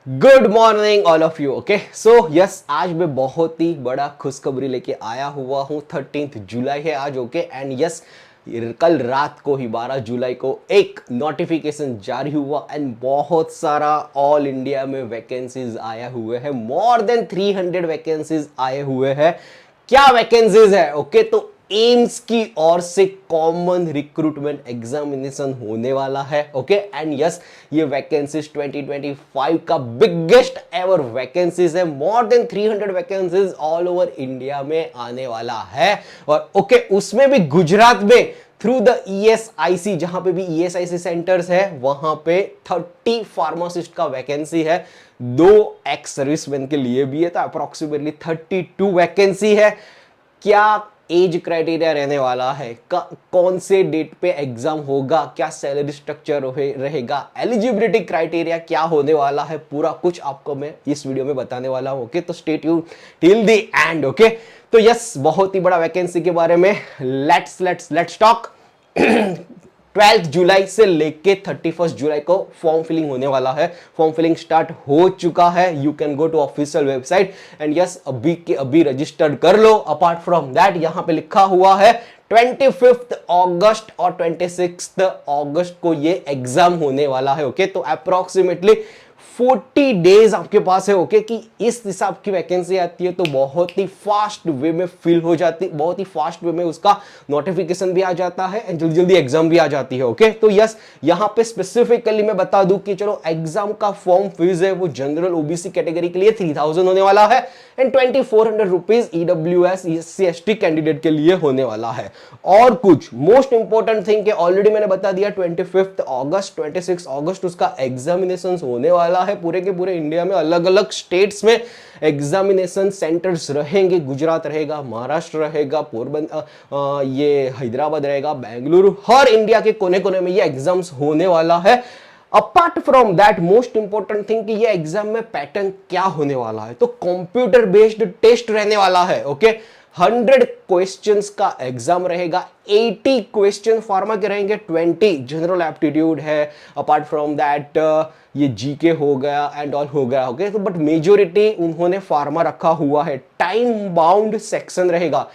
Good morning all of you. Okay so yes, आज मैं बहुत ही बड़ा खुशखबरी लेके आया हुआ हूँ। 13 जुलाई है आज। ओके एंड यस, कल रात को ही 12 जुलाई को एक नोटिफिकेशन जारी हुआ एंड बहुत सारा ऑल इंडिया में वैकेंसीज आया हुए हैं। मोर देन 300 वैकेंसीज आए हुए हैं। क्या वैकेंसीज है? ओके तो एम्स की ओर से कॉमन रिक्रूटमेंट एग्जामिनेशन होने वाला है। ओके एंड यस, ये वैकेंसीज 2025 का बिगेस्ट एवर वैकेंसीज है। More than 300 vacancies all over India में आने वाला है। और ओके उसमें भी गुजरात में थ्रू द ईएसआईसी, जहां पे भी ईएसआईसी सेंटर्स है वहां पे 30 फार्मासिस्ट का वैकेंसी है। 2 एक्स सर्विसमैन के लिए भी है, तो अप्रोक्सीमेटली 32 वैकेंसी है। क्या एज क्राइटेरिया रहने वाला है, कौन से डेट पे एग्जाम होगा, क्या सैलरी स्ट्रक्चर रहेगा, एलिजिबिलिटी क्राइटेरिया क्या होने वाला है, पूरा कुछ आपको मैं इस वीडियो में बताने वाला हूं। ओके तो stay tuned till the end. Okay तो यस, बहुत ही बड़ा वैकेंसी के बारे में लेट्स टॉक। 12 जुलाई से लेके 31 जुलाई को फॉर्म फिलिंग होने वाला है। फॉर्म फिलिंग स्टार्ट हो चुका है। You can go to official website and yes, अभी के अभी रजिस्टर्ड कर लो। अपार्ट फ्रॉम दैट यहां पे लिखा हुआ है 25 अगस्त और 26 अगस्त को ये एग्जाम होने वाला है। ओके तो अप्रोक्सीमेटली 40 डेज आपके पास है। ओके कि इस हिसाब की वैकेंसी आती है तो बहुत ही फास्ट वे में फिल हो जाती, बहुत ही फास्ट वे में उसका नोटिफिकेशन भी आ जाता है एंड जल्दी जल्दी एग्जाम भी आ जाती है। ओके तो यस, यहां पे स्पेसिफिकली मैं बता दूं कि चलो एग्जाम का फॉर्म फीस है वो जनरल ओबीसी कैटेगरी के लिए 3000 होने वाला है and 2400 rupees EWS SC ST candidate के लिए होने वाला है। और कुछ मोस्ट इंपॉर्टेंट थिंग के ऑलरेडी मैंने बता दिया, 25 अगस्त 26 अगस्त उसका एग्जामिनेशन होने वाला है। पूरे के पूरे इंडिया में अलग अलग स्टेट्स में एग्जामिनेशन सेंटर्स रहेंगे। गुजरात रहेगा, महाराष्ट्र रहेगा, पोरबंदर, ये हैदराबाद रहेगा, बेंगलुरु, हर इंडिया के कोने कोने में ये एग्जाम्स होने वाला है। Apart from that most important thing कि ये एग्जाम में पैटर्न क्या होने वाला है, तो कंप्यूटर बेस्ड टेस्ट रहने वाला है। ओके 100 क्वेश्चंस का एग्जाम रहेगा। 80 क्वेश्चन फार्मा के रहेंगे, 20 जनरल एप्टीट्यूड है। अपार्ट फ्रॉम दैट ये जीके हो गया एंड ऑल हो गया। ओके तो बट मेजोरिटी उन्होंने फार्मा रखा हुआ है। टाइम बाउंड सेक्शन रहेगा,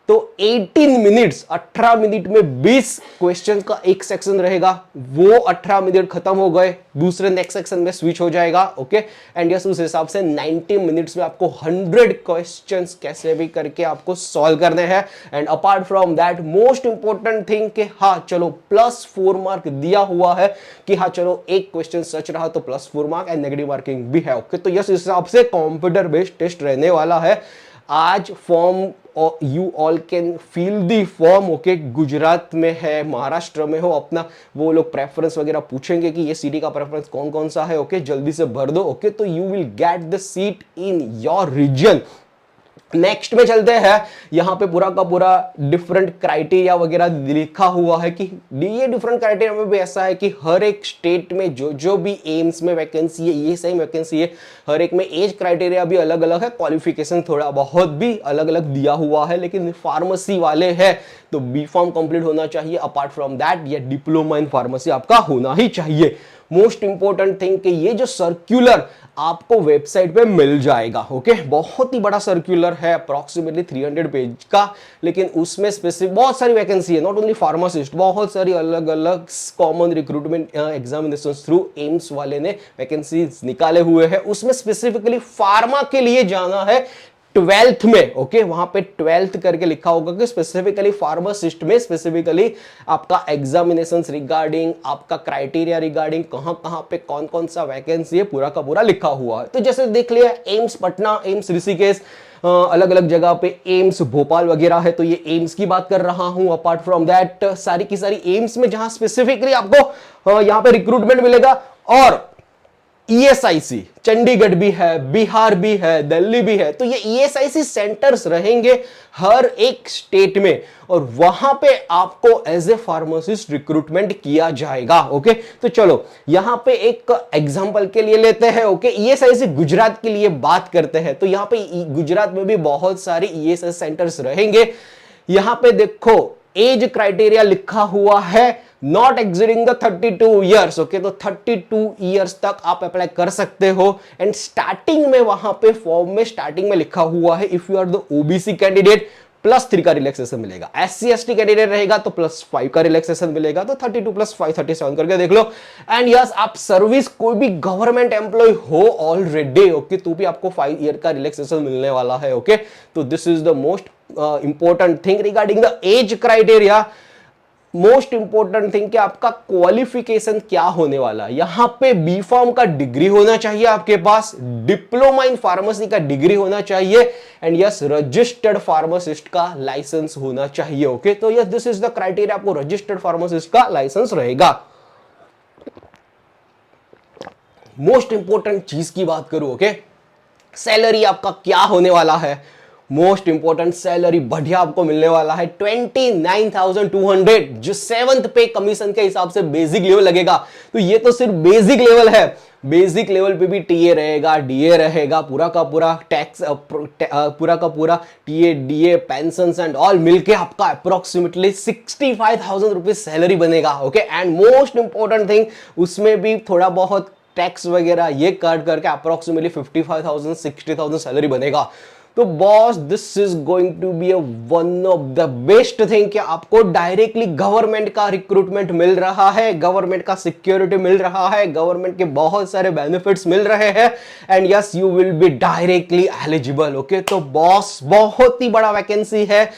तो 18 मिनट्स 18 मिनट में 20 क्वेश्चन का एक सेक्शन रहेगा। वो 18 मिनट खत्म हो गए, दूसरे नेक्स्ट सेक्शन में स्विच हो जाएगा। ओके एंड यस, उस हिसाब से 90 मिनट्स में आपको 100 क्वेश्चंस कैसे भी करके आपको सॉल्व करने हैं। And apart from that most important thing कि हाँ चलो +4 मार्क दिया हुआ है कि हाँ चलो एक क्वेश्चन सच रहा तो +4 मार्क एंड नेगेटिव मार्किंग भी है। ओके तो यस, इस हिसाब से कंप्यूटर बेस्ड टेस्ट रहने वाला है। आज form you all can fill the form. Okay Gujarat में है, महाराष्ट्र में हो अपना, वो लोग प्रेफरेंस वगैरह पूछेंगे कि ये सिटी का प्रेफरेंस कौन कौन सा है। ओके जल्दी से भर दो। ओके तो you will get the seat in your region. Next में चलते हैं। यहां पे पूरा का पूरा डिफरेंट क्राइटेरिया वगैरह लिखा हुआ है कि ये डिफरेंट क्राइटेरिया में भी ऐसा है कि हर एक स्टेट में जो जो भी एम्स में वैकेंसी है, ये सेम वैकेंसी है, हर एक में एज क्राइटेरिया भी अलग अलग है, क्वालिफिकेशन थोड़ा बहुत भी अलग अलग दिया हुआ है। लेकिन फार्मेसी वाले हैं तो बी फार्म कंप्लीट होना चाहिए। अपार्ट फ्रॉम दैट ये डिप्लोमा इन फार्मेसी आपका होना ही चाहिए। मोस्ट इंपॉर्टेंट थिंग कि ये जो सर्क्यूलर आपको वेबसाइट पे मिल जाएगा। ओके बहुत ही बड़ा सर्क्यूलर है, अप्रोक्सीमेटली 300 पेज का, लेकिन उसमें स्पेसिफिक बहुत सारी वैकेंसी है। नॉट ओनली फार्मासिस्ट, बहुत सारी अलग अलग common recruitment examination through AIIMS वाले ने वैकेंसी निकाले हुए हैं। उसमें स्पेसिफिकली फार्मा के लिए जाना है 12th में। ओके वहां पे 12th करके लिखा होगा कि स्पेसिफिकली फार्मासिस्ट में स्पेसिफिकली आपका एग्जामिनेशंस रिगार्डिंग, आपका क्राइटेरिया रिगार्डिंग, कहां कहां पे कौन कौन सा वैकेंसी है, पूरा का पूरा लिखा हुआ है। तो जैसे देख लिया एम्स पटना, एम्स ऋषिकेश, अलग अलग जगह पे एम्स भोपाल वगैरह है, तो ये एम्स की बात कर रहा हूं। अपार्ट फ्रॉम दैट सारी की सारी एम्स में जहां स्पेसिफिकली आपको यहां पे रिक्रूटमेंट मिलेगा। और ईएसआईसी चंडीगढ़ भी है, बिहार भी है, दिल्ली भी है, तो ये ईएसआईसी सेंटर्स रहेंगे हर एक स्टेट में और वहां पे आपको एज ए फार्मासिस्ट रिक्रूटमेंट किया जाएगा। ओके तो चलो यहां पे एक एग्जांपल के लिए लेते हैं। ओके ईएसआईसी गुजरात के लिए बात करते हैं, तो यहां पे गुजरात में भी बहुत सारे ईएसआईसी सेंटर्स रहेंगे। यहां पे देखो एज क्राइटेरिया लिखा हुआ है not exceeding the 32 years. Okay, तो 32 ईयर्स तक आप अप्लाई कर सकते हो। एंड स्टार्टिंग में वहां पे फॉर्म में स्टार्टिंग में लिखा हुआ है if you are the OBC candidate +3 का रिलैक्सेशन मिलेगा, SC ST कैंडिडेट रहेगा तो +5 का रिलैक्सेशन मिलेगा, तो 32 + 5 37 करके देख लो। एंड यस, आप सर्विस कोई भी गवर्नमेंट एम्प्लॉय हो ऑलरेडी, ओके, तो भी आपको 5 ईयर का रिलैक्सेशन मिलने वाला है। ओके, तो this is the most important thing regarding the age criteria. Most important thing कि आपका क्वालिफिकेशन क्या होने वाला है। यहां पे बी फार्म का डिग्री होना चाहिए आपके पास, डिप्लोमा इन फार्मेसी का डिग्री होना चाहिए, एंड यस रजिस्टर्ड फार्मासिस्ट का लाइसेंस होना चाहिए। ओके, तो yes this is the criteria, आपको रजिस्टर्ड फार्मासिस्ट का लाइसेंस रहेगा। मोस्ट इंपॉर्टेंट चीज की बात करूं, ओके, सैलरी आपका क्या होने वाला है। मोस्ट इंपॉर्टेंट, सैलरी बढ़िया आपको मिलने वाला है 29,200, जो 7th पे कमीशन के हिसाब से बेसिक लेवल लगेगा। तो ये तो सिर्फ बेसिक लेवल है, बेसिक लेवल पे भी टीए रहेगा, डीए रहेगा, पूरा का पूरा टैक्स, पूरा का पूरा TA DA pension and all मिलके आपका अप्रोक्सीमेटली 65,000 रुपीज सैलरी बनेगा। Okay, and most important thing, उसमें भी थोड़ा बहुत टैक्स वगैरह ये काट करके अप्रोक्सीमेटली 55,000 60,000 सैलरी बनेगा। तो boss, this is going to be one of the best thing कि आपको डायरेक्टली गवर्नमेंट का रिक्रूटमेंट मिल रहा है, गवर्नमेंट का सिक्योरिटी मिल रहा है, गवर्नमेंट के बहुत सारे बेनिफिट्स मिल रहे हैं, and yes you will be directly eligible. Okay, तो बॉस बहुत ही बड़ा वैकेंसी है।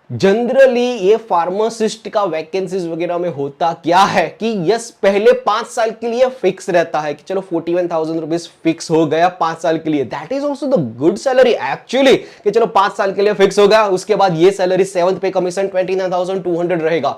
जनरली ये फार्मासिस्ट का वैकेंसीज वगैरह में होता क्या है कि यस पहले 5 साल के लिए फिक्स रहता है कि चलो 41,000 रुपीज फिक्स हो गया 5 साल के लिए। That is also the good salary actually, कि चलो 5 साल के लिए फिक्स हो गया, उसके बाद ये सैलरी 7th पे कमीशन 29,200 रहेगा।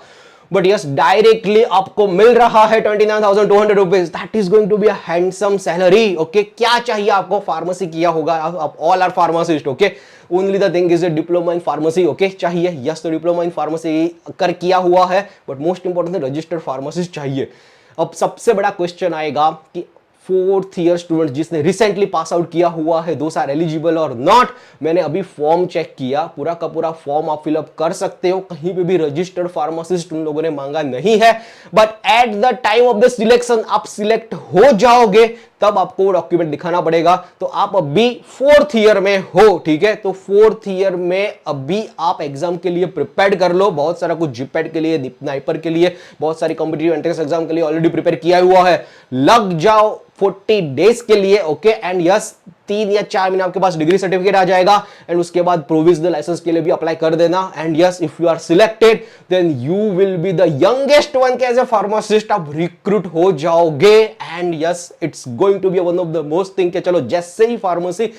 बट यस डायरेक्टली आपको मिल रहा है 29,200 rupees. That is going to be a handsome salary. Okay, क्या चाहिए आपको, फार्मेसी किया होगा, आप all are pharmacist. Okay, only the thing is a diploma in pharmacy. Okay, चाहिए, यस तो डिप्लोमा इन फार्मेसी कर किया हुआ है, but most important registered pharmacist चाहिए। अब सबसे बड़ा क्वेश्चन आएगा कि 4th ईयर स्टूडेंट जिसने रिसेंटली पास आउट किया हुआ है, दोस आर एलिजिबल और नॉट। मैंने अभी फॉर्म चेक किया, पूरा का पूरा फॉर्म आप फिलअप कर सकते हो, कहीं पे भी रजिस्टर्ड फार्मासिस्ट उन लोगों ने मांगा नहीं है। But at the time of the selection आप सिलेक्ट हो जाओगे तब आपको वो डॉक्यूमेंट दिखाना पड़ेगा। तो आप अभी 4th ईयर में हो, ठीक है, तो 4th ईयर में अभी आप एग्जाम के लिए प्रिपेयर कर लो। बहुत सारा कुछ जीपैट के लिए, स्नाइपर के लिए, बहुत सारी कॉम्पिटिटिव एंट्रेंस एग्जाम के लिए ऑलरेडी प्रिपेयर किया हुआ है। लग जाओ 40 डेज के लिए। ओके, एंड यस 3 या 4 महीने आपके पास डिग्री सर्टिफिकेट आ जाएगा, एंड उसके बाद प्रोविजनल लाइसेंस के लिए भी अप्लाई कर देना। And yes if you are selected then you will be the youngest one as a pharmacist, आप रिक्रूट हो जाओगे। And yes it's going to be one of the most thing कि चलो जैसे ही फार्मेसी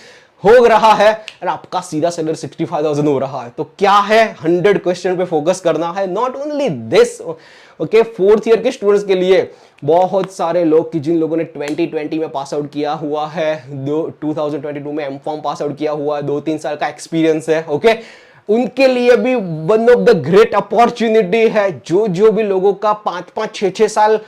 हो रहा है और आपका सीधा सैलरी 65,000 हो रहा है, तो क्या है 100 क्वेश्चन पे फोकस करना है। Not only this, okay, 4th year के स्टूडेंट्स के लिए बहुत सारे लोग कि जिन लोगों ने 2020 में पास आउट किया हुआ है, 2022 में एमफॉर्म पास आउट किया हुआ है, 2-3 साल का एक्सपीरियंस है, ओके, उनके लिए भी one of the great opportunity है। जो भी लोगों का 5-5 6-6 साल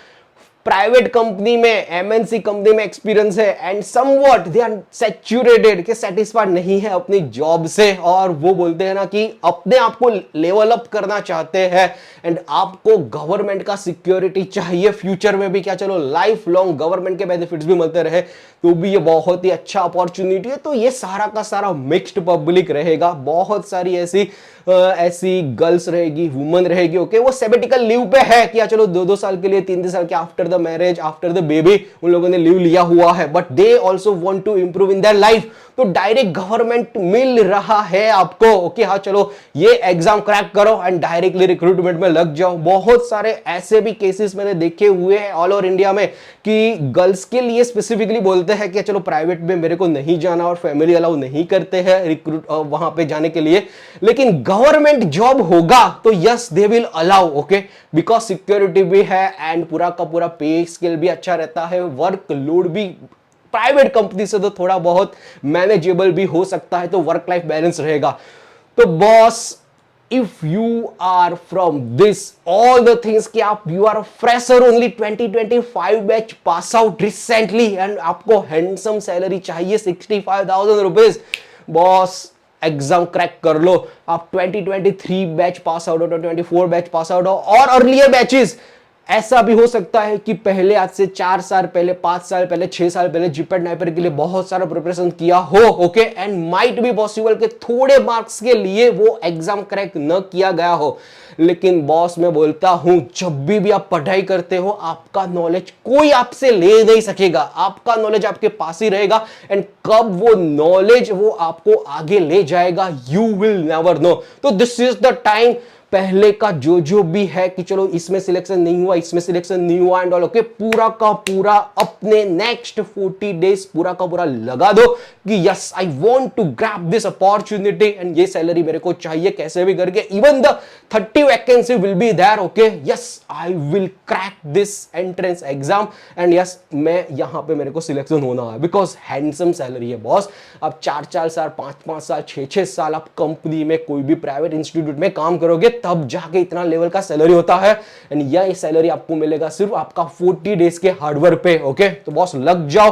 प्राइवेट कंपनी में, एमएनसी कंपनी में एक्सपीरियंस है, and somewhat they are saturated, के सेटिस्फाइड नहीं है अपनी जॉब से, और वो बोलते हैं ना कि अपने आप को लेवल अप करना चाहते हैं, एंड आपको गवर्नमेंट का सिक्योरिटी चाहिए फ्यूचर में भी, क्या चलो लाइफ लॉन्ग गवर्नमेंट के बेनिफिट्स भी मिलते रहे, तो भी ये बहुत ही अच्छा अपॉर्चुनिटी है। तो ये सारा का सारा मिक्स्ड पब्लिक रहेगा, बहुत सारी ऐसी गर्ल्स रहेगी, वुमन रहेगी, ओके, वो सेबेटिकल लीव पे है कि चलो 2-2 साल के लिए, 3-3 साल के after the marriage, after the baby उन लोगों ने लीव लिया हुआ है, but they also want to improve in their life. तो डायरेक्ट गवर्नमेंट मिल रहा है आपको, ओके, हाँ चलो ये एग्जाम क्रैक करो एंड डायरेक्टली रिक्रूटमेंट में लग जाओ। बहुत सारे ऐसे भी केसेस मैंने देखे हुए हैं ऑल ओवर इंडिया में कि गर्ल्स के लिए स्पेसिफिकली बोलते हैं कि चलो प्राइवेट में मेरे को नहीं जाना, और फैमिली अलाउ नहीं करते हैं रिक्रूट वहां पे जाने के लिए, लेकिन गवर्नमेंट जॉब होगा तो yes they will allow, okay, because security भी है एंड पूरा का पूरा पे स्केल भी अच्छा रहता है, वर्क लोड भी प्राइवेट कंपनी से तो थोड़ा बहुत मैनेजेबल भी हो सकता है, तो वर्क लाइफ बैलेंस रहेगा। तो boss, if you are from this all the things कि आप you are a fresher only 2025 batch pass out recently, and आपको हैंडसम सैलरी चाहिए 65,000 रुपीज, बॉस एग्जाम क्रैक कर लो। आप 2023 बैच पास आउट हो, 24 batch pass out हो, और earlier batches ऐसा भी हो सकता है कि पहले आज से 4 साल पहले, 5 साल पहले, 6 साल पहले जीपैट नाइपर के लिए बहुत सारा प्रिपरेशन किया हो, okay, and might be possible कि थोड़े मार्क्स के लिए वो एग्जाम क्रैक न किया गया हो। लेकिन बॉस मैं बोलता हूं, जब भी आप पढ़ाई करते हो, आपका नॉलेज कोई आपसे ले नहीं सकेगा, आपका नॉलेज आपके पास ही रहेगा, एंड कब वो नॉलेज वो आपको आगे ले जाएगा, यू विल नेवर नो। तो दिस इज द टाइम, पहले का जो भी है कि चलो इसमें सिलेक्शन नहीं हुआ, इसमें सिलेक्शन नहीं हुआ एंड ऑल, ओके, पूरा का पूरा अपने नेक्स्ट 40 डेज पूरा का पूरा लगा दो कि yes I want to grab this opportunity and ये सैलरी मेरे को चाहिए कैसे भी करके, even the 30 vacancy will be there, okay, yes I will crack this entrance exam and yes मैं यहां पे मेरे को सिलेक्शन होना है, बिकॉज हैंडसम सैलरी है बॉस। आप 4-4 साल, 5-5 साल, 6-6 साल आप कंपनी में कोई भी प्राइवेट इंस्टीट्यूट में काम करोगे, तब जाके इतना लेवल का सैलरी होता है एंड यह सैलरी आपको मिलेगा सिर्फ आपका 40 डेज के हार्डवर्क पे, ओके। तो बॉस लग जाओ।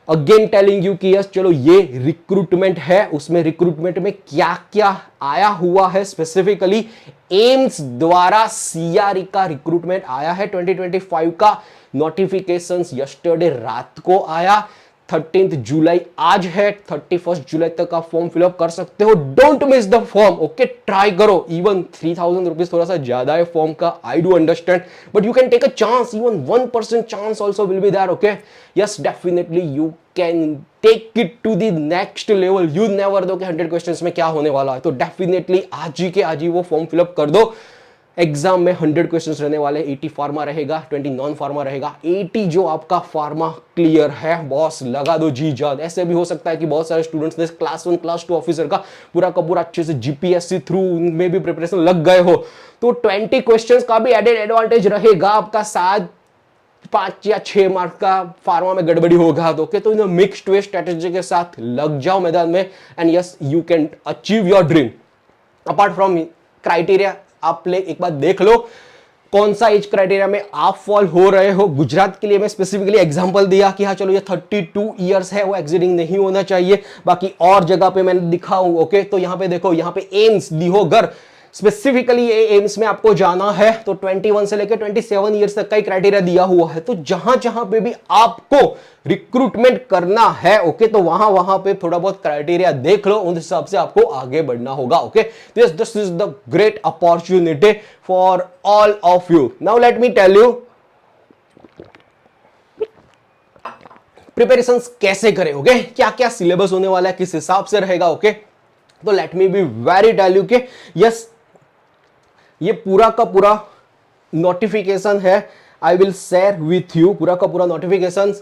अगेन टेलिंग यू कि यस चलो ये रिक्रूटमेंट है, उसमें रिक्रूटमेंट में क्या क्या आया हुआ है, स्पेसिफिकली एम्स द्वारा सीआरई का रिक्रूटमेंट आया है 2025 का। नोटिफिकेशंस यस्टरडे रात को आया, 13 जुलाई आज है, 31 जुलाई तक आप फॉर्म फिलअप कर सकते हो। Don't miss the form, okay, try करो। इवन 3000 रुपीज थोड़ा सा ज्यादा है फॉर्म का, I do understand, but you can take a chance, even 1% chance also will be there, okay. Yes definitely you can take it to the next level. You never know कि 100 questions में क्या होने वाला है, तो definitely आज ही वो form fill up कर दो। एग्जाम में 100 क्वेश्चंस रहने वाले, 80 फार्मा रहेगा, 20 नॉन फार्मा रहेगा, 80 जो आपका फार्मा क्लियर है बॉस लगा दो जी जान। ऐसे भी हो सकता है कि बहुत सारे स्टूडेंट्स ने क्लास 1 क्लास 2 ऑफिसर का पूरा अच्छे से जीपीएससी थ्रू में भी प्रिपरेशन लग गए हो, तो 20 क्वेश्चंस का भी एडेड एडवांटेज रहेगा आपका। 5 या 6 मार्क्स का फार्मा में गड़बड़ी होगा तो ओके, तो इन मिक्स्ड वे स्ट्रेटेजी के साथ लग जाओ मैदान में and yes you can achieve your dream. Apart from criteria, आप एक बार देख लो कौन सा एज क्राइटेरिया में आप फॉल हो रहे हो। गुजरात के लिए मैं स्पेसिफिकली एग्जांपल दिया कि हाँ चलो ये 32 इयर्स है, वो एक्सीडिंग नहीं होना चाहिए। बाकी और जगह पे मैंने दिखा हूं, ओके, तो यहां पे देखो, यहां पे एम्स दिहोगर स्पेसिफिकली ये एम्स में आपको जाना है तो 21 से लेकर 27 इयर्स तक का ही क्राइटेरिया दिया हुआ है। तो जहां जहां पे भी आपको रिक्रूटमेंट करना है, ओके, तो वहां वहां पे थोड़ा बहुत क्राइटेरिया देख लो, उस हिसाब से आपको आगे बढ़ना होगा, okay. This is the great opportunity for all of you. Now let me tell you preparation कैसे करें, ओके, क्या क्या सिलेबस होने वाला है, किस हिसाब से रहेगा, ओके। तो let me be very tell you के यस ये पूरा का पूरा नोटिफिकेशन है, I will share with you पूरा का पूरा नोटिफिकेशन।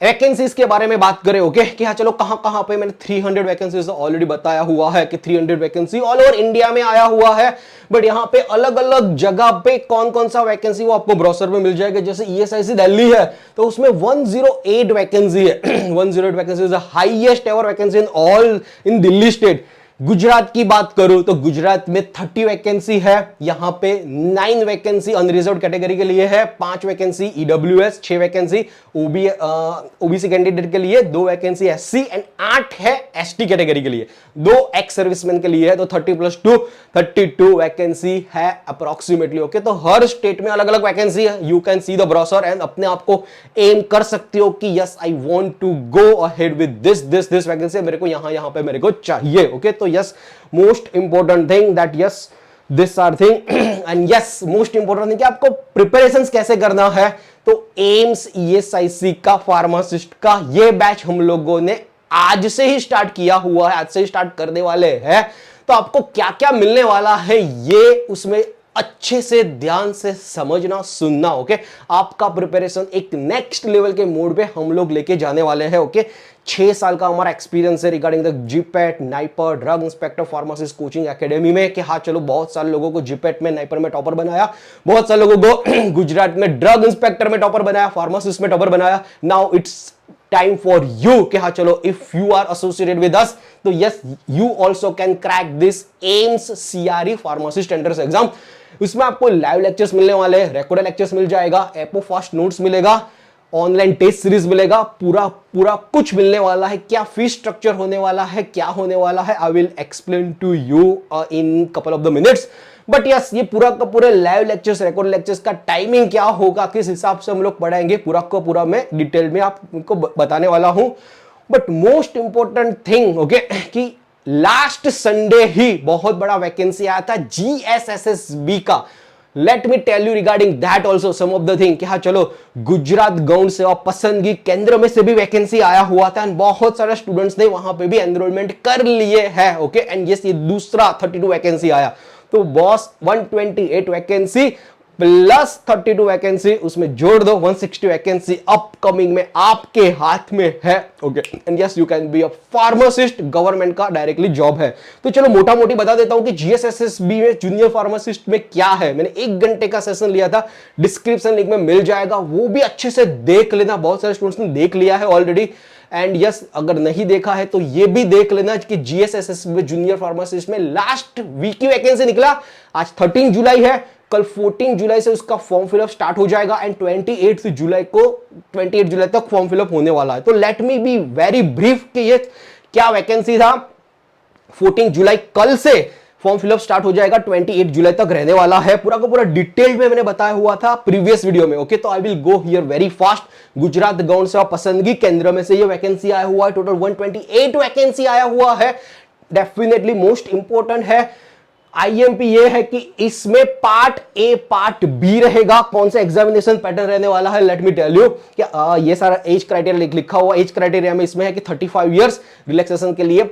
वैकेंसीज के बारे में बात करें, ओके, कि हाँ चलो कहां कहां पे मैंने 300 वैकेंसीज ऑलरेडी बताया हुआ है कि 300 वैकेंसी ऑल ओवर इंडिया में आया हुआ है, बट यहां पे अलग अलग जगह पे कौन कौन सा वैकेंसी वो आपको ब्राउजर में मिल जाएगा। जैसे ईएसआईसी दिल्ली है तो उसमें 108 वैकेंसी है 108 vacancy is the highest ever vacancy in all in Delhi state. Gujarat की बात करूं तो गुजरात में 30 वैकेंसी है, यहां पे 9 वैकेंसी अनरिजर्व्ड कैटेगरी के लिए है, 5 vacancy EWS, 6 vacancy OBC candidate के लिए, 2 वैकेंसी एससी एंड 8 है एसटी कैटेगरी के लिए, 2 एक्स सर्विसमैन के लिए है। तो 30+2 32 वैकेंसी है अप्रोक्सीमेटली, ओके। तो हर स्टेट में अलग अलग वैकेंसी है, you can see the browser and अपने आप को एम कर सकते हो कि yes I want to go ahead with this vacancy, मेरे को यहां पे मेरे को चाहिए, ओके। तो yes most important thing that yes this are thing and yes most important thing कि आपको प्रिपरेशंस कैसे करना है। तो एम्स ईएसआईसी का फार्मासिस्ट का ये बैच हम लोगों ने आज से ही स्टार्ट किया हुआ है, आज से ही स्टार्ट करने वाले हैं। तो आपको क्या क्या मिलने वाला है ये उसमें अच्छे से ध्यान से समझना सुनना, ओके। आपका प्रिपरेशन एक नेक्स्ट लेवल के मोड पे हम लोग लेके जाने वाले हैं, ओके। 6 साल का हमारा एक्सपीरियंस है regarding the GPAT NIPER drug inspector pharmacist coaching academy में कि हाँ चलो बहुत सारे लोगों को जीपैट में नाइपर में टॉपर बनाया, बहुत सारे लोगों को गुजरात में ड्रग इंस्पेक्टर में टॉपर बनाया, फार्मासिस्ट में टॉपर बनाया। Now it's time for you कि हाँ चलो if you are associated with us तो yes you also can crack this AIIMS CRE pharmacist entrance exam. उसमें आपको लाइव लेक्चर्स मिलने वाले, रिकॉर्डेड लेक्चर्स मिल जाएगा, एपो फास्ट नोट्स मिलेगा, ऑनलाइन टेस्ट सीरीज मिलेगा, पूरा कुछ मिलने वाला है। क्या फीस स्ट्रक्चर होने वाला है, क्या होने वाला है, I will explain to you in couple of the minutes. But yes ये पूरा का पूरा लाइव लेक्चर्स, रिकॉर्ड लेक्चर्स का टाइमिंग क्या होगा, किस हिसाब से हम लोग पढ़ाएंगे, पूरा का पूरा मैं डिटेल में आपको बताने वाला हूं। But most important thing okay कि लास्ट संडे ही बहुत बड़ा वैकेंसी आया था जीएसएसएसबी का। Let me tell you regarding that also some of the thing कि हाँ चलो गुजरात गौण सेवा पसंदगी केंद्र में से भी वैकेंसी आया हुआ था एंड बहुत सारे स्टूडेंट्स ने वहां पे भी एनरोलमेंट कर लिए हैं ओके। एंड यस ये दूसरा 32 वैकेंसी आया, तो बॉस 128 वैकेंसी प्लस 32 वैकेंसी उसमें जोड़ दो, 160 वैकेंसी अपकमिंग में आपके हाथ में है okay. And yes you can be a pharmacist, government का डायरेक्टली जॉब है। तो चलो मोटा मोटी बता देता हूं कि जीएसएसएसबी में जूनियर फार्मासिस्ट में क्या है। मैंने 1 घंटे का सेशन लिया था, डिस्क्रिप्शन लिंक में मिल जाएगा, वो भी अच्छे से देख लेना। बहुत सारे स्टूडेंट्स ने देख लिया है ऑलरेडी। एंड यस अगर नहीं देखा है तो ये भी देख लेना कि जीएसएसएस में जूनियर फार्मासिस्ट में लास्ट वीक की वैकेंसी निकला। आज 13 जुलाई है, कल 14 जुलाई से उसका फॉर्म फिलअप स्टार्ट हो जाएगा एंड 28 जुलाई तक फॉर्म फिलअप होने वाला है। तो let me be very brief कि ये क्या वैकेंसी था। 14 जुलाई कल से फॉर्म फिलअप स्टार्ट हो जाएगा, 28 जुलाई तक रहने वाला है। पूरा का पूरा डिटेल में मैंने बताया हुआ था प्रीवियस वीडियो में ओके। तो I will go here very fast. Gujarat Gaun Seva पसंदगी केंद्र में से ये वैकेंसी आया हुआ है, टोटल 128 वैकेंसी आया हुआ है। डेफिनेटली मोस्ट इंपॉर्टेंट है आईएमपी ये है कि इसमें पार्ट ए पार्ट बी रहेगा। कौन सा एग्जामिनेशन पैटर्न रहने वाला है, लेट मी टेल यू कि ये सारा एज क्राइटेरिया लिखा हुआ। एज क्राइटेरिया में इसमें है कि 35 इयर्स, रिलैक्सेशन के लिए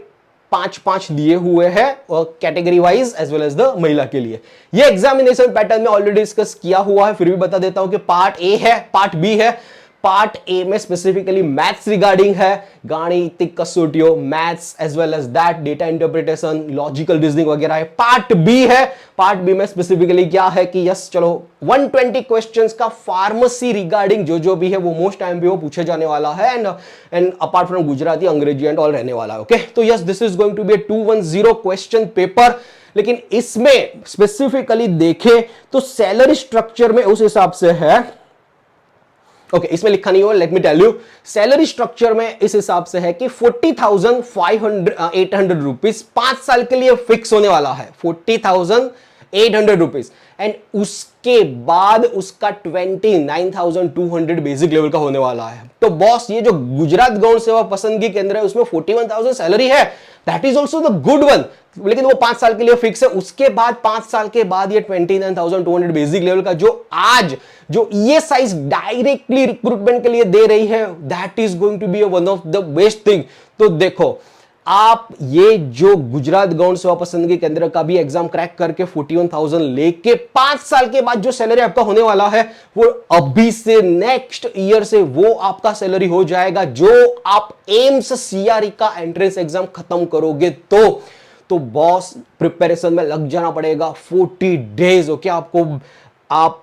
5-5 दिए हुए हैं category wise as well as the महिला के लिए। ये एग्जामिनेशन पैटर्न में ऑलरेडी डिस्कस किया हुआ है, फिर भी बता देता हूं कि पार्ट ए है, पार्ट बी है। पार्ट ए में स्पेसिफिकली मैथ्स रिगार्डिंग है, गणितिक कसौटियों, maths as well as that data interpretation, logical reasoning वगैरह है। पार्ट बी है, पार्ट बी में स्पेसिफिकली क्या है कि यस चलो 120 क्वेश्चंस का फार्मेसी रिगार्डिंग जो भी है वो मोस्ट टाइम पे वो पूछे जाने वाला है एंड अपार्ट फ्रॉम गुजराती, अंग्रेजी एंड ऑल रहने वाला है ओके। तो yes this is going to be a 210 question paper. लेकिन इसमें स्पेसिफिकली देखें तो सैलरी स्ट्रक्चर में उस हिसाब से है ओके इसमें लिखा नहीं हो, let me tell you salary structure में इस हिसाब से है कि 40,800 रुपीज 5 साल के लिए फिक्स होने वाला है, 40,800 रुपीज। एंड उसके बाद उसका 29,200 बेसिक लेवल का होने वाला है। तो बॉस ये जो गुजरात गौण सेवा पसंदगी केंद्र है उसमें 41,000 सैलरी है, that is also the good one. लेकिन वो 5 साल के लिए फिक्स है। उसके बाद 5 साल के बाद ये 29,200 बेसिक लेवल का जो ईएसआई डायरेक्टली रिक्रूटमेंट के लिए दे रही है, that is going to be one of the best thing. तो देखो आप ये जो गुजरात गौण सेवा पसंदगी केंद्र का भी एग्जाम क्रैक करके 41,000 लेके 5 साल के बाद जो सैलरी आपका होने वाला है वो अभी से नेक्स्ट ईयर से वो आपका सैलरी हो जाएगा जो आप एम्स सीआरई का एंट्रेंस एग्जाम खत्म करोगे। तो बॉस प्रिपरेशन में लग जाना पड़ेगा 40 डेज ओके। आप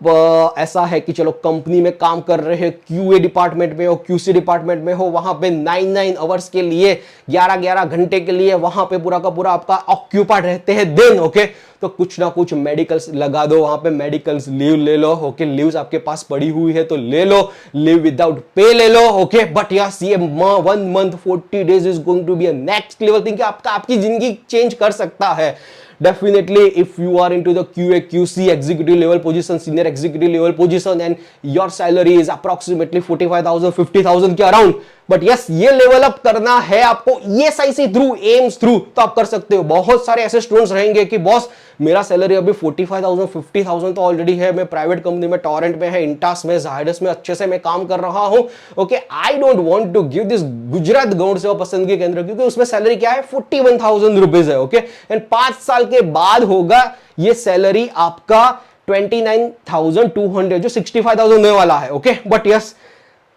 ऐसा है कि चलो कंपनी में काम कर रहे हैं, क्यूए डिपार्टमेंट में हो, क्यूसी डिपार्टमेंट में हो, वहां पे 9 आवर्स के लिए 11 घंटे के लिए वहां पे पूरा का पूरा आपका ऑक्यूपाइड रहते हैं दिन ओके। तो कुछ ना कुछ मेडिकल्स लगा दो, वहां पे मेडिकल्स लीव ले लो ओके। लीव्स आपके पास पड़ी हुई है तो ले लो, लीव विदाउट पे ले लो ओके। बट यस ये 1 month 40 days is going to be a next level thing, आपकी जिंदगी चेंज कर सकता है। Definitely if you are into the QA QC executive level position, senior executive level position and your salary is approximately 45,000 50,000 के around, but yes ये level up करना है आपको ईएसआईसी थ्रू, एम्स थ्रू, तो आप कर सकते हो। बहुत सारे ऐसे स्टूडेंट्स रहेंगे कि बॉस मेरा सैलरी अभी 45,000 50,000 तो ऑलरेडी है, मैं प्राइवेट कंपनी में, टोरेंट में है, इंटास में, जायडस में अच्छे से मैं काम कर रहा हूं okay. I don't want to give this Gujarat Gaun Seva पसंदगी केंद्र क्योंकि उसमें सैलरी क्या है 41,000 रुपीज है ओके। एंड 5 साल के बाद होगा ये सैलरी आपका 29,200 जो 65,000 होने वाला है okay. But yes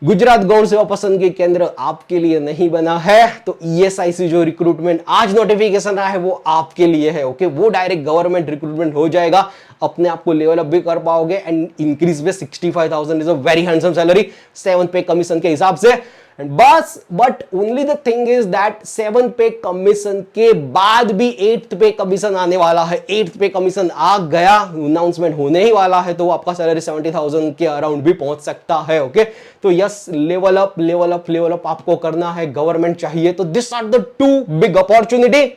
Gujarat Gaun Seva पसंदगी केंद्र आपके लिए नहीं बना है, तो ईएसआईसी जो रिक्रूटमेंट आज नोटिफिकेशन आया है वो आपके लिए है ओके। वो डायरेक्ट गवर्नमेंट रिक्रूटमेंट हो जाएगा, अपने आप को लेवल अप भी कर पाओगे एंड इंक्रीज में 65,000 is a very handsome salary 7th पे कमीशन के हिसाब से। एंड बस but only the thing is that 7th पे कमीशन के बाद भी 8th पे कमीशन आने वाला है। 8th पे कमीशन आ गया, अनाउंसमेंट होने ही वाला है, तो आपका सैलरी 70,000 के अराउंड भी पहुंच सकता है ओके। तो यस लेवल अप आपको करना है, गवर्नमेंट चाहिए, तो this are the 2 big opportunity.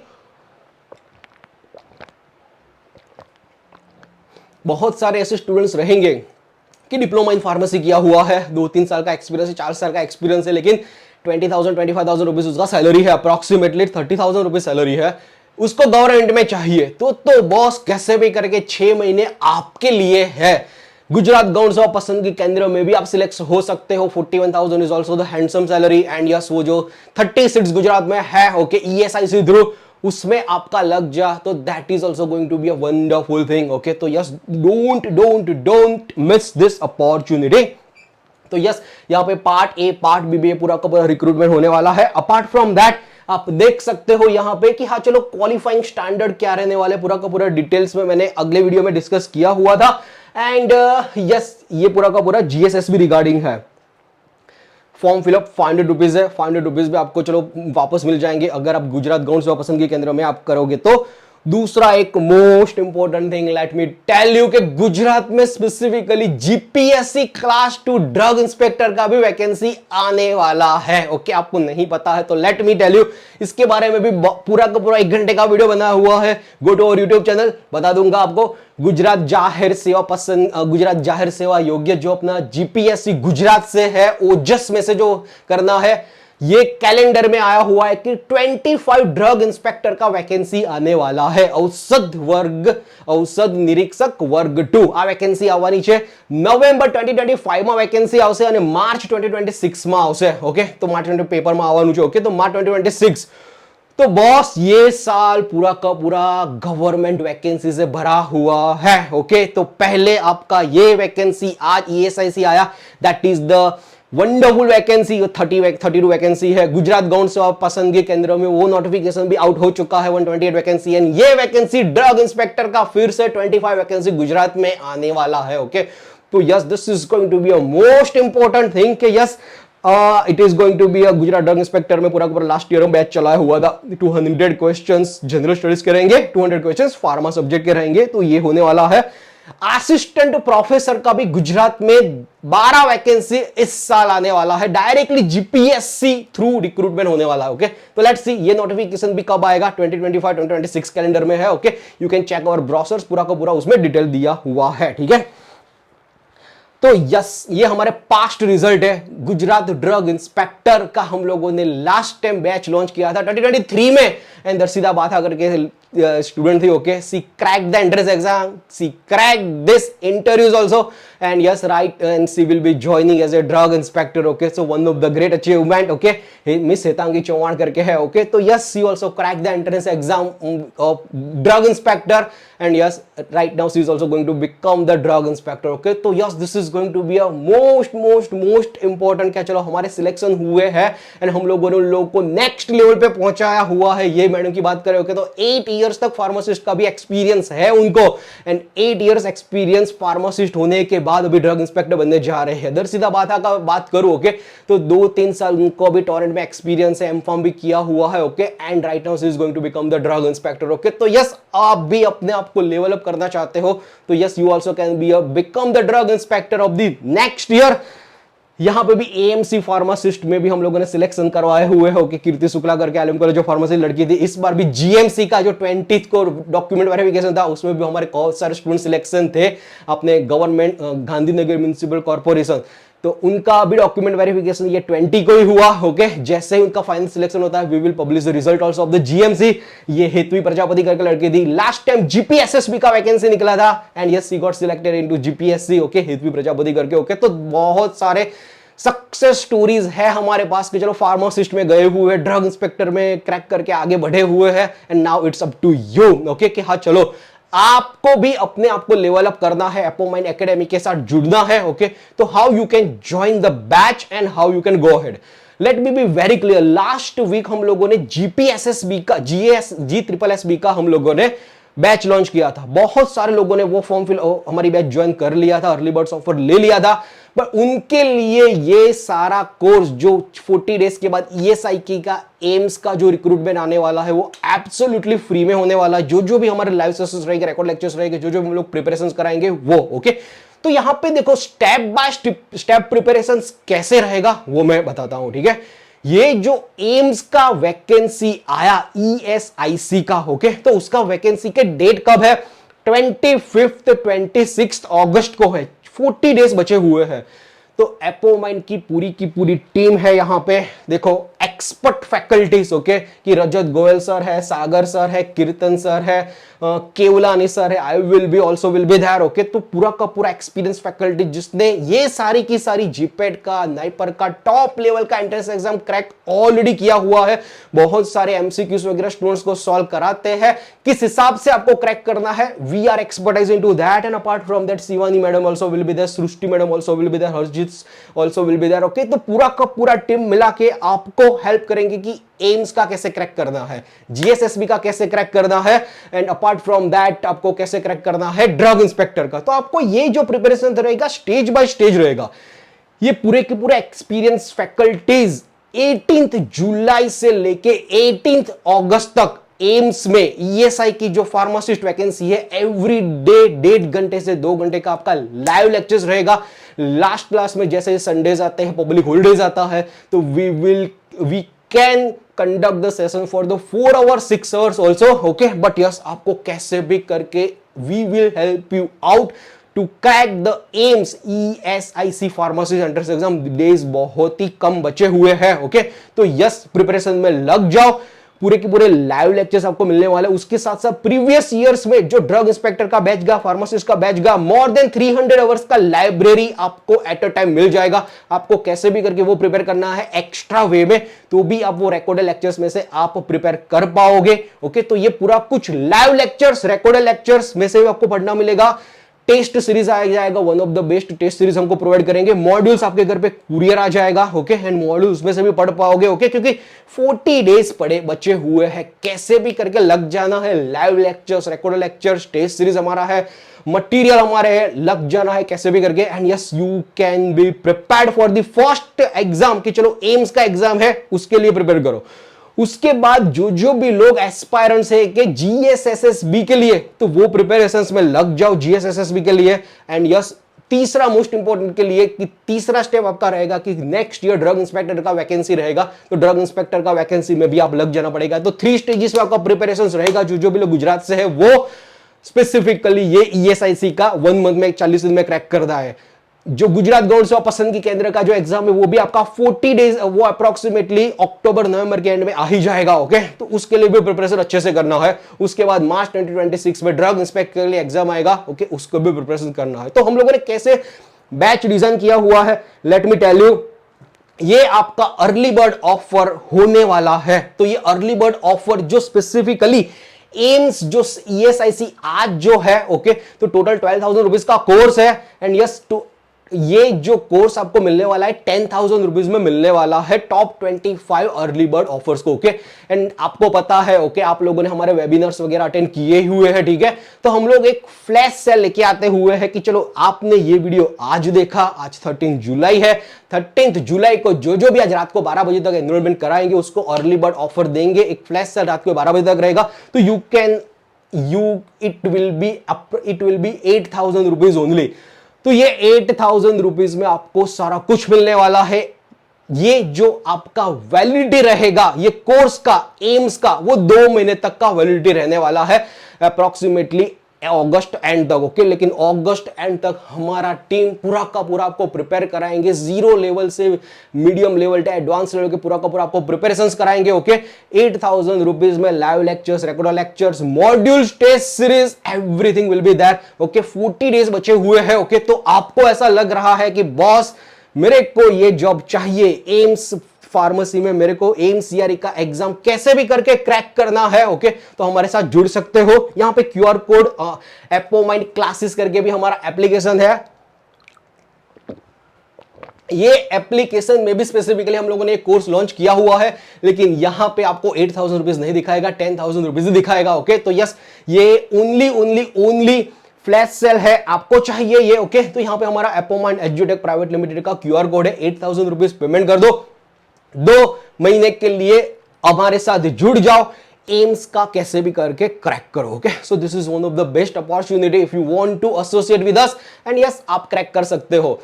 बहुत सारे ऐसे स्टूडेंट्स रहेंगे कि डिप्लोमा इन फार्मेसी किया हुआ है, 2-3 साल का एक्सपीरियंस है, 4 साल का एक्सपीरियंस है, लेकिन 20,000 25,000 रुपीज उसका सैलरी है, अप्रॉक्सीमेटली 30,000 रुपीज सैलरी है, उसको गवर्नमेंट में चाहिए तो बॉस कैसे भी करके 6 महीने आपके लिए है। गुजरात गौण सेवा पसंदगी केंद्र में भी आप सिलेक्ट हो सकते हो। 41,000 is also the handsome salary and yes वो जो 30 सीट्स गुजरात में है ओके ESIC थ्रू उसमें आपका लग जा तो that is also going to be a wonderful thing okay. तो yes don't miss this opportunity. तो यस यहाँ पे पार्ट ए पार्ट बी पूरा का पूरा रिक्रूटमेंट होने वाला है। अपार्ट फ्रॉम दैट आप देख सकते हो यहाँ पे कि हाँ चलो क्वालिफाइंग स्टैंडर्ड क्या रहने वाले पूरा का पूरा डिटेल्स में मैंने अगले वीडियो में डिस्कस किया हुआ था। एंड यस ये पूरा का पूरा GSS भी रिगार्डिंग है। फॉर्म फिलअप 500 रुपीज है, 500 रुपीज भी आपको चलो वापस मिल जाएंगे अगर आप गुजरात गौण सेवा पसंदगी केंद्र में आप करोगे तो। दूसरा एक most important thing let me tell you कि गुजरात में specifically GPSC class 2 drug inspector का भी वैकेंसी आने वाला है ओके। आपको नहीं पता है तो लेट मी टेल यू, इसके बारे में भी पूरा का पूरा 1 घंटे का वीडियो बना हुआ है। Go to our YouTube channel, बता दूंगा आपको। गुजरात जाहिर सेवा योग्य जो अपना GPSC गुजरात से है ओजस में से जो करना है, ये कैलेंडर में आया हुआ है कि 25 ड्रग इंस्पेक्टर का वैकेंसी आने वाला है। औषध निरीक्षक वर्ग 2 आ वैकेंसी આવવાની છે। નવેમ્બર 2025 માં વૈકેન્સી આવશે અને માર્ચ 2026 માં આવશે ઓકે। તો માર્ચ 20 પેપર માં આવવાનું છે ઓકે। તો માર્ચ 2026 तो बॉस ये साल पूरा का पूरा गवर्नमेंट वैकेंसी से भरा हुआ है ओके। तो पहले आपका ये वैकेंसी आज ESIC आया, that is the wonderful vacancy. 32 vacancy है। गुजरात गौण सेवा पसंदगी केंद्र में वो नोटिफिकेशन भी आउट हो चुका है 128 वैकेंसी। एंड ये वैकेंसी ड्रग इंस्पेक्टर का फिर से 25 वैकेंसी गुजरात में आने वाला है ओके। तो yes this is going to be a most important thing कि yes it is going to be a Gujarat drug inspector में पूरा पूरा लास्ट ईयर में बैच चलाया हुआ था। 200 क्वेश्चंस जनरल स्टडीज के रहेंगे, 200 क्वेश्चंस फार्मा सब्जेक्ट के रहेंगे। तो ये होने वाला है। असिस्टेंट प्रोफेसर का भी गुजरात में 12 वैकेंसी इस साल आने वाला है। डायरेक्टली GPSC थ्रू रिक्रूटमेंट होने वाला है ओके। तो लेट्स सी ये नोटिफिकेशन भी कब आएगा, 2025-2026 कैलेंडर में है okay. You can check our browsers, पूरा का पूरा उसमें डिटेल दिया हुआ है ठीक है। तो यस ये हमारे पास्ट रिजल्ट है। गुजरात ड्रग इंस्पेक्टर का हम लोगों ने लास्ट टाइम बैच लॉन्च किया था 2023 में। एंड दर्शिता बाथा करके स्टूडेंट थी okay. She crack the entrance exam, she crack this interviews also and yes right and she will be joining as a drug inspector okay. So one of the great achievement okay. Miss Hetangi Chauhan करके है okay. तो yes she also crack the entrance exam of drug inspector and yes right now she is also going to become the drug inspector okay. तो yes this is going to be a most important क्या चलो हमारे selection हुए हैं and हम लोगों ने उन लोगों को नेक्स्ट लेवल पे पहुंचाया हुआ है। ये मैडम की बात करें ओके। तो 8 इयर्स तक फार्मासिस्ट का भी एक्सपीरियंस है उनको एंड 8 इयर्स एक्सपीरियंस फार्मासिस्ट होने के बाद अभी ड्रग इंस्पेक्टर बनने जा रहे हैं। दर्शिता बाथा का बात करूं ओके तो 2-3 साल उनको अभी टोरेंट में एक्सपीरियंस है, एमफार्म भी किया हुआ है okay. And right now she is going to become the drug inspector okay. तो यस आप भी अपने आप को लेवल अप करना चाहते हो तो yes you also can be a become the drug inspector of the next year. यहां पे भी AMC फार्मासिस्ट में भी हम लोगों ने सिलेक्शन करवाए हुए हैं ओके। कीर्ति शुक्ला करके आलम कॉलेज जो फार्मेसी लड़की थी, इस बार भी GMC का जो 20th को डॉक्यूमेंट वेरिफिकेशन था उसमें भी हमारे बहुत सारे स्टूडेंट सिलेक्शन थे अपने गवर्नमेंट गांधीनगर म्युनिसिपल कॉर्पोरेशन। तो उनका भी डॉक्यूमेंट वेरिफिकेशन ये 20 को ही हुआ ओके। जैसे ही उनका फाइनल सिलेक्शन होता है we will publish the result also of the GMC। ये हेतवी प्रजापति करके लड़की थी, लास्ट टाइम GPSSB का वैकेंसी निकला था and yes she got selected into GPSC okay. Hetvi Prajapati करके ओके। तो बहुत सारे सक्सेस स्टोरीज है हमारे पास कि चलो फार्मासिस्ट में गए हुए, ड्रग इंस्पेक्टर में क्रैक करके आगे बढ़े हुए हैं and now it's up to you okay कि हाँ चलो आपको भी अपने आप को लेवल अप करना है, एपोमाइंड एकेडमी के साथ जुड़ना है ओके। तो how you can join the batch and how you can go ahead. Let me be very clear, last week हम लोगों ने GPSSB का GSSB का हम लोगों ने बैच लॉन्च किया था। बहुत सारे लोगों ने वो फॉर्म फिल हमारी बैच ज्वाइन कर लिया था, अर्ली बर्ड्स ऑफर ले लिया था। पर उनके लिए ये सारा कोर्स जो 40 डेज के बाद ESIC का एम्स का जो रिक्रूटमेंट आने वाला है वो एब्सोल्युटली फ्री में होने वाला है। जो भी हमारे लाइव सेशंस रहेंगे, रिकॉर्ड लेक्चर्स रहेंगे, जो भी हम लोग प्रिपरेशंस कराएंगे वो ओके। तो यहां पे देखो स्टेप बाय स्टेप प्रिपरेशंस कैसे रहेगा वो मैं बताता हूं ठीक है। ये जो एम्स का वैकेंसी आया ESIC का ओके, तो उसका वैकेंसी के डेट कब है 25 26 अगस्त को है, 40 डेज बचे हुए हैं। तो एपोमाइंड की पूरी टीम है यहाँ पे, देखो एक्सपर्ट फैकल्टीज, ओके, कि रजत गोयल सर है, सागर सर है, कीर्तन सर है, केवलानी सर है, I will be also will be there, okay. तो पूरा का पूरा एक्सपीरियंस फैकल्टी जिसने ये सारी की सारी जीपेट का, नाइपर का, टॉप लेवल का एंट्रेंस एग्जाम क्रैक ऑलरेडी किया हुआ है, बहुत सारे एमसीक्यूज वगैरह स्टूडेंट्स को सॉल्व कराते हैं, किस हिसाब से आपको क्रैक करना है, we are expertise into that. And apart from that Shivani madam also will be there, Srishti madam also will be there, Harjeet also will be there, okay. तो पूरा का पूरा टीम मिला के आपको हेल्प करेंगे कि एम्स का कैसे क्रैक करना है, जीएसएसबी का कैसे क्रैक करना है, एंड अपार्ट फ्रॉम दैट आपको कैसे क्रैक करना है ड्रग इंस्पेक्टर का। तो आपको ये जो प्रिपरेशन रहेगा स्टेज बाय स्टेज रहेगा। ये पूरे के पूरे एक्सपीरियंस फैकल्टीज 18 जुलाई से लेके 18 अगस्त तक एम्स में ईएसआई की जो फार्मासिस्ट वैकेंसी है, एवरी डे 1.5 घंटे से 2 घंटे का आपका लाइव लेक्चर्स रहेगा। लास्ट क्लास में जैसे संडेज आते हैं, पब्लिक हॉलिडेज आता है, तो we can conduct the session for the 4 hours 6 hours also, okay. But yes, आपको कैसे भी करके we will help you out to crack the AIIMS ESIC pharmacy entrance exam. Days बहुत ही कम बचे हुए हैं, ओके। तो यस, प्रिपरेशन में लग जाओ, पूरे के पूरे लाइव लेक्चर्स आपको मिलने वाले। उसके साथ साथ प्रीवियस ईयर्स में जो ड्रग इंस्पेक्टर का बैच गया, फार्मासिस्ट का बैच गया, मोर देन 300 आवर्स का लाइब्रेरी आपको एट अ टाइम मिल जाएगा। आपको कैसे भी करके वो प्रिपेयर करना है एक्स्ट्रा वे में, तो भी आप वो रिकॉर्डेड लेक्चर्स में से आप प्रिपेयर कर पाओगे, ओके। तो ये पूरा कुछ लाइव लेक्चर्स, रिकॉर्डेड लेक्चर्स में से भी आपको पढ़ना मिलेगा। टेस्ट सीरीज आ जाएगा, one of the best test series हमको प्रोवाइड करेंगे। मॉड्यूल्स आपके घर पे कुरियर आ जाएगा, ओके। एंड मॉड्यूल्स में से भी पढ़ पाओगे, ओके, क्योंकि 40 डेज पड़े बचे हुए हैं। कैसे भी करके लग जाना है, live lectures, recorded lectures, test series हमारा है, मटेरियल हमारे है, लग जाना है कैसे भी करके। And yes, you can be prepared for the first exam, कि चलो एम्स का एग्जाम है, उसके लिए प्रिपेयर करो। उसके बाद जो भी लोग एस्पायरेंट्स है कि जीएसएसएसबी के लिए, तो वो प्रिपरेशंस में लग जाओ जीएसएसएसबी के लिए। एंड यस, तीसरा मोस्ट इंपॉर्टेंट के लिए कि तीसरा स्टेप आपका रहेगा कि नेक्स्ट ईयर ड्रग इंस्पेक्टर का वैकेंसी रहेगा, तो ड्रग इंस्पेक्टर का वैकेंसी में भी आप लग जाना पड़ेगा। तो 3 स्टेजेस में आपका प्रिपरेशन रहेगा। जो भी लोग गुजरात से है वो स्पेसिफिकली ये ईएसआईसी का 1 मंथ में 40 दिन में क्रैक करना है। जो गुजरात गौड़ सेवा पसंदगी केंद्र का जो एग्जाम है वो भी आपका 40 डेज, वो अप्रोक्सीमेटली अक्टूबर नवंबर के एंड में आ ही जाएगा, ओके। तो उसके लिए भी प्रिपरेशन अच्छे से करना है। उसके बाद मार्च 2026 में ड्रग इंस्पेक्टर के लिए एग्जाम आएगा, ओके, उसको भी प्रिपरेशन करना है। तो हम लोगों ने कैसे बैच डिजाइन किया हुआ है, लेट मी टेल यू। ये आपका अर्ली बर्ड ऑफर होने वाला है। तो ये अर्ली बर्ड ऑफर जो स्पेसिफिकली एम्स जो ईएसआईसी आज जो है, ओके, तो टोटल 12,000 रुपीज का कोर्स है। एंड यस, ये जो कोर्स आपको मिलने वाला है 10,000 रुपीज में मिलने वाला है, टॉप 25 अर्ली बर्ड ऑफर्स को, ओके। एंड आपको पता है, ओके, आप लोगों ने हमारे वेबिनार्स वगैरह अटेंड किए हुए हैं, ठीक है। तो हम लोग एक फ्लैश सेल लेके आते हुए हैं कि चलो आपने ये वीडियो आज देखा, आज 13 जुलाई है, 13 जुलाई को जो भी आज रात को 12 बजे तक एनरोलमेंट कराएंगे उसको अर्ली बर्ड ऑफर देंगे। एक फ्लैश सेल रात को 12 बजे तक रहेगा। तो it will be 8,000 rupees only. तो ये 8,000 रुपीज में आपको सारा कुछ मिलने वाला है। ये जो आपका वैलिडिटी रहेगा ये कोर्स का, एम्स का, वो 2 महीने तक का वैलिडिटी रहने वाला है, अप्रोक्सीमेटली अगस्त एंड तक, ओके। लेकिन अगस्त एंड तक हमारा टीम पूरा का पूरा आपको प्रिपेयर कराएंगे, 0 लेवल से मीडियम लेवल से एडवांस लेवल के पूरा का पूरा आपको प्रिपरेशंस कराएंगे, ओके। 8,000 रुपीज में live lectures, recorded lectures, modules, test series, everything will be there, okay. 40 days बचे हुए हैं, ओके। तो आपको ऐसा लग रहा है कि बॉस मेरे को ये जॉब चाहिए, एम्स फार्मेसी में मेरे को एम्स सीआरई का एग्जाम कैसे भी करके क्रैक करना है, ओके, तो हमारे साथ जुड़ सकते हो। यहां पे क्यूआर कोड एपोमाइंड क्लासेस करके भी हमारा एप्लीकेशन है। ये एप्लीकेशन में भी स्पेसिफिकली हम लोगों ने एक कोर्स लॉन्च किया हुआ है, लेकिन यहां पे आपको 8,000 रुपीज नहीं दिखाएगा, 10,000 रुपीज ही दिखाएगा, ओके। तो यस, ये ओनली फ्लैश सेल है, आपको चाहिए ये, ओके। तो यहां पे हमारा एपोमाइंड एजुटेक प्राइवेट लिमिटेड का क्यूआर कोड है, 8,000 रुपीज पेमेंट कर दो, 2 महीने के लिए हमारे साथ जुड़ जाओ, एम्स का कैसे भी करके क्रैक करो, okay. So this is one of the best opportunity if you want to associate with us, and yes, आप क्रैक कर सकते हो।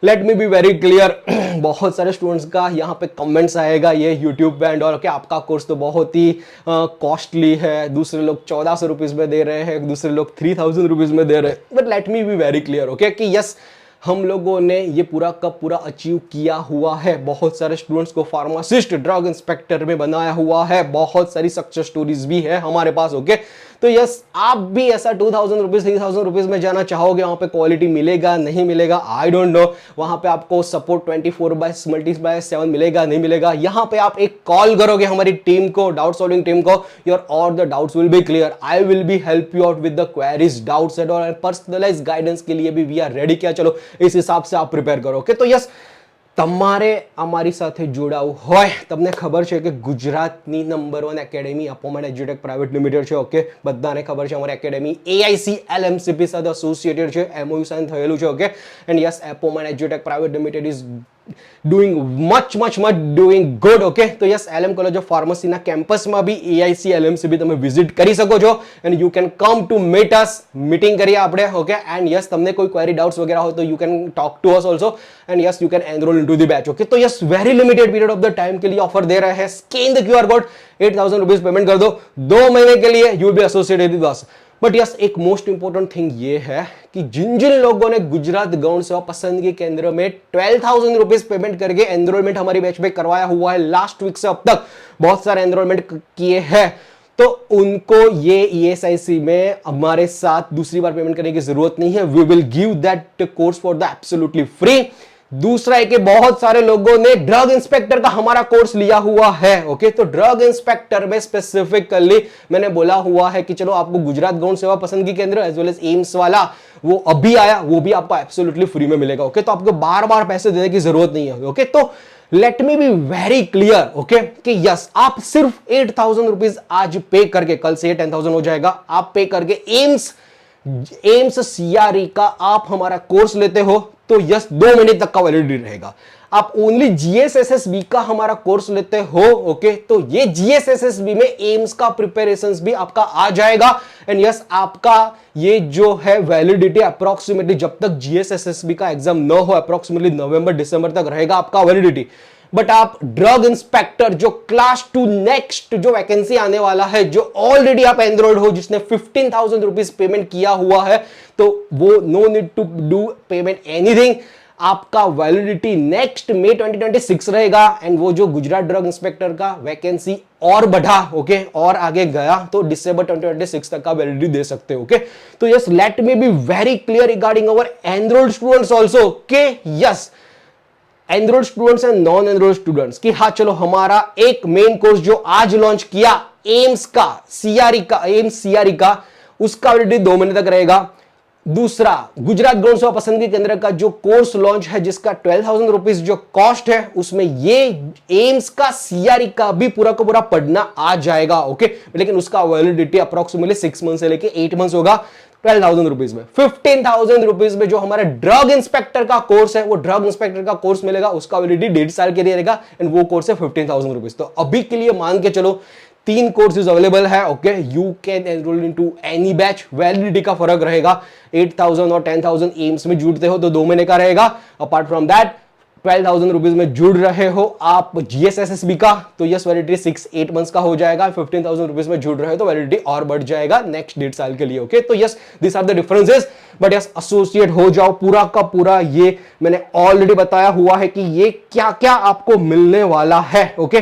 Let me be very clear, बहुत सारे स्टूडेंट्स का यहाँ पे कमेंट्स आएगा ये यूट्यूब पे एंड और कि आपका कोर्स तो बहुत ही कॉस्टली है, दूसरे लोग 1400 रुपीज में दे रहे हैं, दूसरे लोग 3000 रुपीज में दे रहे हैं। But let me be very clear okay कि यस, हम लोगों ने ये पूरा का पूरा अचीव किया हुआ है, बहुत सारे स्टूडेंट्स को फार्मासिस्ट, ड्रग इंस्पेक्टर में बनाया हुआ है, बहुत सारी सक्सेस स्टोरीज भी है हमारे पास ओके। तो यस, आप भी ऐसा 2000 रुपीज 3000 रुपीज में जाना चाहोगे, वहां पे क्वालिटी मिलेगा नहीं मिलेगा आई डोंट नो, वहां पे आपको सपोर्ट 24/7 मिलेगा नहीं मिलेगा, यहाँ पे आप एक कॉल करोगे हमारी टीम को, डाउट सॉल्विंग टीम को, your all the doubts will be clear, I will B help you out with the queries, doubts and और पर्सनलाइज गाइडेंस के लिए भी वी आर रेडी। क्या चलो इस हिसाब से आप प्रिपेयर करो ओके। तो यस, તમારે અમારી સાથે જોડાવું હોય, તમને ખબર છે કે ગુજરાતની નંબર 1 એકેડેમી અપોમેન્ટ એજ્યુટેક પ્રાઇવેટ લિમિટેડ છે ઓકે, બધાને ખબર છે અમારી એકેડેમી AIC LMCP સાથે એસોસિએટેડ છે, MOU સાઇન થયેલું છે ઓકે। એન્ડ યસ, અપોમેન્ટ એજ્યુટેક private limited is doing much doing good okay. તો યસ, LM કોલેજ ઓફ ફાર્મસીના કેમ્પસમાં બી AIC LMCP તમે વિઝિટ કરી શકો છો and you can come to meet us, meeting કરીએ આપણે ઓકે। એન્ડ યસ, તમને કોઈ ક્વેરી ડાઉટ્સ વગેરે હોય તો you can talk to us also and yes you can enrol into the batch okay. तो yes, very limited period of the time के लिए ऑफर दे रहे हैं, scan the QR code, 8000 rupees payment कर दो, 2 महीने के लिए you will be associated with us. But yes, एक मोस्ट इंपॉर्टेंट थिंग ये है कि जिन जिन लोगों ने गुजरात गौण सेवा पसंदगी केंद्र में 12,000 रुपीज पेमेंट करके एनरोलमेंट हमारी बैच में करवाया हुआ है लास्ट वीक से अब तक, बहुत सारे एनरोलमेंट किए हैं, तो उनको ये ESIC में हमारे साथ दूसरी बार पेमेंट करने की जरूरत नहीं है, we will give that course for the absolutely free. दूसरा है कि बहुत सारे लोगों ने ड्रग इंस्पेक्टर का हमारा कोर्स लिया हुआ है ओके। तो ड्रग इंस्पेक्टर में स्पेसिफिकली मैंने बोला हुआ है कि चलो आपको गुजरात गौण सेवा पसंदगी केंद्र एज वेल एज एम्स वाला वो अभी आया, वो भी आपको एब्सोल्युटली फ्री में मिलेगा ओके। तो आपको बार बार पैसे देने की जरूरत नहीं है ओके। तो let me be very clear okay कि यस, आप सिर्फ 8000 रुपीज आज पे करके, कल से 10,000 हो जाएगा, आप पे करके एम्स CRE का आप हमारा कोर्स लेते हो तो यस 2 महीने तक का वैलिडिटी रहेगा। आप ओनली GSSSB का हमारा कोर्स लेते हो ओके, तो ये GSSSB में एम्स का प्रिपरेशंस भी आपका आ जाएगा एंड यस, आपका ये जो है वैलिडिटी अप्रोक्सीमेटली जब तक GSSSB का एग्जाम न हो, अप्रोक्सीमेटली नवंबर दिसंबर तक रहेगा आपका वैलिडिटी। बट आप ड्रग इंस्पेक्टर जो क्लास 2 नेक्स्ट जो वैकेंसी आने वाला है, जो ऑलरेडी आप एनरोल्ड हो, जिसने 15,000 रुपीज पेमेंट किया हुआ है, तो वो no need to do payment anything, आपका वैलिडिटी नेक्स्ट मई 2026 रहेगा एंड वो जो गुजरात ड्रग इंस्पेक्टर का वैकेंसी और बढ़ा ओके, और आगे गया तो दिसंबर 2026 तक का वैलिडिटी दे सकते हो ओके। तो yes, let me be very clear regarding our enrolled students also के yes, enrolled students and non enrolled students कि हाँ चलो, हमारा एक मेन कोर्स जो आज लॉन्च किया एम्स का CRE का उसका वैलिडिटी 2 महीने तक रहेगा। दूसरा, गुजरात गौण सेवा पसंदगी केंद्र का जो कोर्स लॉन्च है जिसका 12,000 रुपीज जो कॉस्ट है, उसमें ये एम्स का CRE का भी पूरा का पूरा पढ़ना आ जाएगा ओके। लेकिन उसका वैलिडिटी अप्रोक्सीमेटली 6 मंथ से लेके 8 मंथ्स होगा 12,000 रुपीज में। 15,000 रुपीज में जो हमारा ड्रग इंस्पेक्टर का कोर्स है, वो ड्रग इंस्पेक्टर का कोर्स मिलेगा, उसका वैलिडिटी 1.5 साल के लिए रहेगा एंड वो कोर्स है 15,000 रुपीज। तो अभी के लिए मान के चलो 3 कोर्सेज अवेलेबल है okay, you can enrol into any batch. Validity का फर्क रहेगा, 8,000 और 10,000 एम्स में जुड़ते हो तो 2 महीने का रहेगा, अपार्ट फ्रॉम दैट 12,000 रुपीज में जुड़ रहे हो आप GSSSB का तो यस वैलिडिटी 6-8 मंथ्स का हो जाएगा। 15,000 रुपीज में जुड़ रहे हो तो वैलिडिटी और बढ़ जाएगा नेक्स्ट 1.5 साल के लिए ओके। तो yes, this are the differences, but yes associate हो जाओ पूरा का पूरा। ये मैंने ऑलरेडी बताया हुआ है कि ये क्या क्या आपको मिलने वाला है ओके।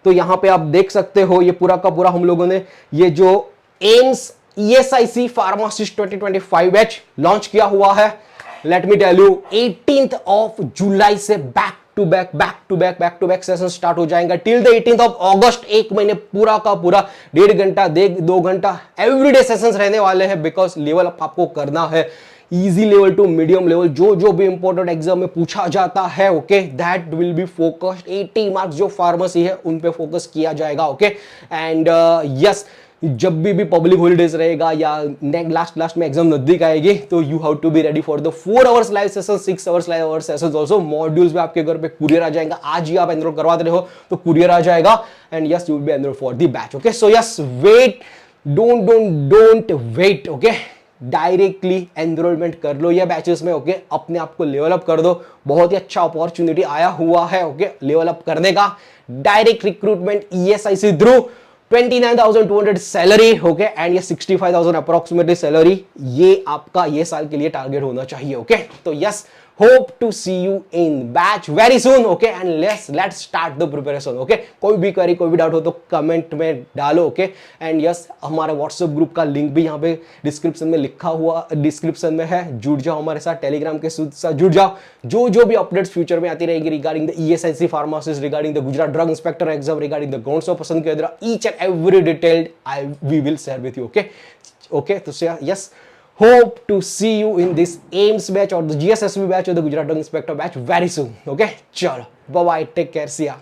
तो यहां पे आप देख सकते हो ये पूरा का पूरा हम लोगों ने ये जो AIIMS ESIC pharmacist 2025 batch launch किया हुआ है। Let me tell you, 18th of July से back to back session start हो जाएगा टिल द 18th ऑफ अगस्त। एक महीने पूरा का पूरा 1.5 घंटा 2 घंटा एवरीडे सेशंस रहने वाले हैं, बिकॉज लेवल अप आपको करना है, easy level to medium level, जो भी इंपॉर्टेंट एग्जाम में पूछा जाता है okay, that will be focused. 80 marks जो फार्मेसी है उन पे फोकस किया जाएगा ओके। एंड यस, जब भी पब्लिक हॉलीडेज रहेगा या लास्ट में एग्जाम नजदीक आएगी तो you have to be ready for the 4 hours live session, 6 hours live session also. Modules भी आपके घर पे कुरियर आ जाएगा, आज ही आप एनरोल करवा रहे हो तो कुरियर आ जाएगा and yes you will be enrol for the batch okay. So yes, wait, don't wait okay. Directly enrolment कर लो ये बैचेस में, ओके अपने आप को लेवल अप कर दो। बहुत ही अच्छा अपॉर्चुनिटी आया हुआ है, ओके लेवल अप करने का। Direct recruitment ESIC through 29,200 salary, okay and ये 65,000 अप्रोक्सीमेटली सैलरी, ये आपका ये साल के लिए टारगेट होना चाहिए, ओके तो yes hope to see you in batch very soon, okay and let's start the preparation, okay कोई भी क्वेरी कोई भी डाउट हो तो कमेंट में डालो, ओके एंड यस हमारे व्हाट्सएप ग्रुप का लिंक भी यहाँ पे डिस्क्रिप्शन में लिखा हुआ डिस्क्रिप्शन में है, जुड़ जाओ हमारे साथ, टेलीग्राम के साथ जुड़ जाओ। जो भी अपडेट्स फ्यूचर में आती रहेगी regarding the ESIC pharmacist, regarding the Gujarat drug inspector exam, regarding the grounds of पसंद के each and every detailed we will share with you, okay तो yes hope to see you in this AIMS batch or the GSSB batch or the Gujarat Drug Inspector batch very soon, okay chalo bye bye, take care, see ya।